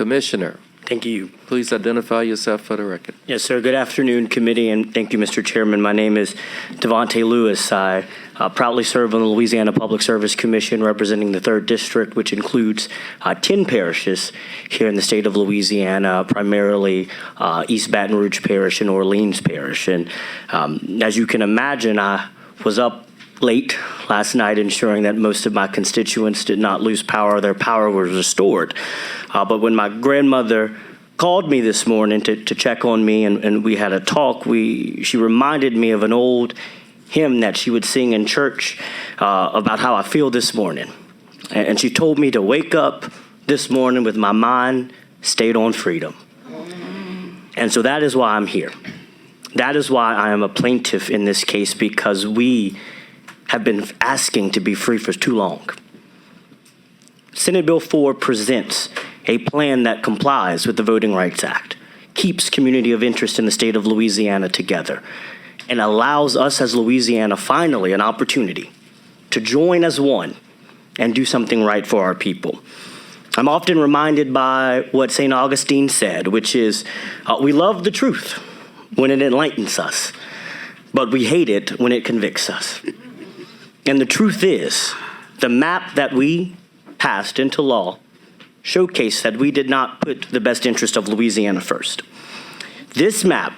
Commissioner, Thank you. please identify yourself for the record. Yes, sir. Good afternoon, committee, and thank you, Mr. Chairman. My name is Davante Lewis. I proudly serve on the Louisiana Public Service Commission representing the 3rd District, which includes 10 parishes here in the state of Louisiana, primarily East Baton Rouge Parish and Orleans Parish. And as you can imagine, I was up late last night ensuring that most of my constituents did not lose power, their power was restored. But when my grandmother called me this morning to check on me and we had a talk, she reminded me of an old hymn that she would sing in church about how I feel this morning. And she told me to wake up this morning with my mind stayed on freedom. And so that is why I'm here. That is why I am a plaintiff in this case, because we have been asking to be free for too long. Senate Bill 4 presents a plan that complies with the Voting Rights Act, keeps community of interest in the state of Louisiana together, and allows us as Louisiana finally an opportunity to join as one and do something right for our people. I'm often reminded by what St. Augustine said, which is, we love the truth when it enlightens us, but we hate it when it convicts us. And the truth is, the map that we passed into law showcased that we did not put the best interest of Louisiana first. This map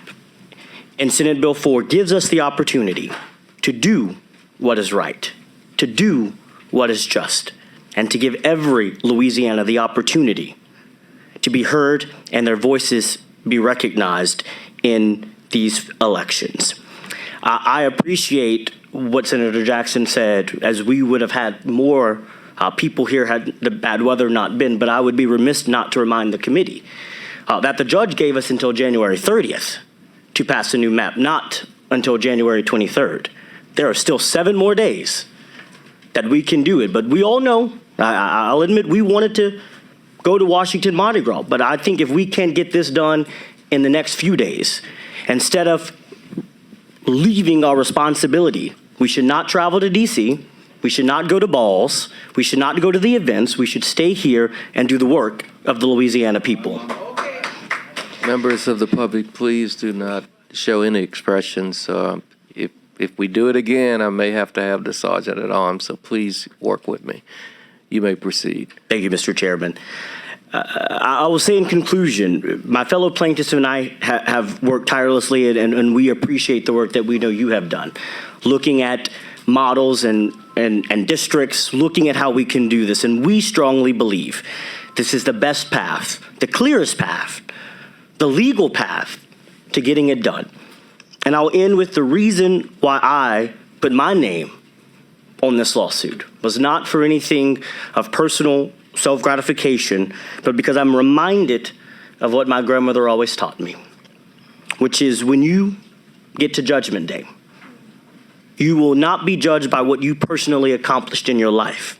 in Senate Bill 4 gives us the opportunity to do what is right, to do what is just, and to give every Louisiana the opportunity to be heard and their voices be recognized in these elections. I appreciate what Senator Jackson said, as we would have had more people here had the bad weather not been, but I would be remiss not to remind the committee that the judge gave us until January 30th to pass a new map, not until January 23rd. There are still 7 more days that we can do it, but we all know, I'll admit, we wanted to go to Washington Mardi Gras, but I think if we can get this done in the next few days, instead of leaving our responsibility, we should not travel to D.C., we should not go to balls, we should not go to the events, we should stay here and do the work of the Louisiana people. Members of the public, please do not show any expressions. If we do it again, I may have to have the sergeant at arms, so please work with me. You may proceed. Thank you, Mr. Chairman. I will say in conclusion, my fellow plaintiffs and I have worked tirelessly, and we appreciate the work that we know you have done, looking at models and districts, looking at how we can do this. And we strongly believe this is the best path, the clearest path, the legal path to getting it done. And I'll end with the reason why I put my name on this lawsuit was not for anything of personal self-gratification, but because I'm reminded of what my grandmother always taught me, which is when you get to Judgment Day, you will not be judged by what you personally accomplished in your life,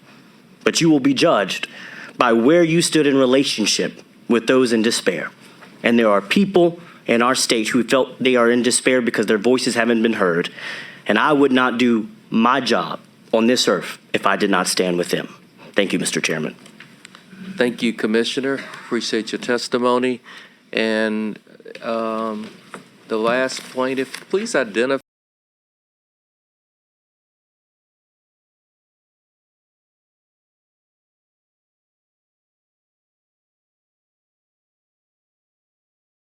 but you will be judged by where you stood in relationship with those in despair. And there are people in our state who felt they are in despair because their voices haven't been heard. And I would not do my job on this earth if I did not stand with them. Thank you, Mr. Chairman. Thank you, Commissioner. Appreciate your testimony. And the last plaintiff, please identify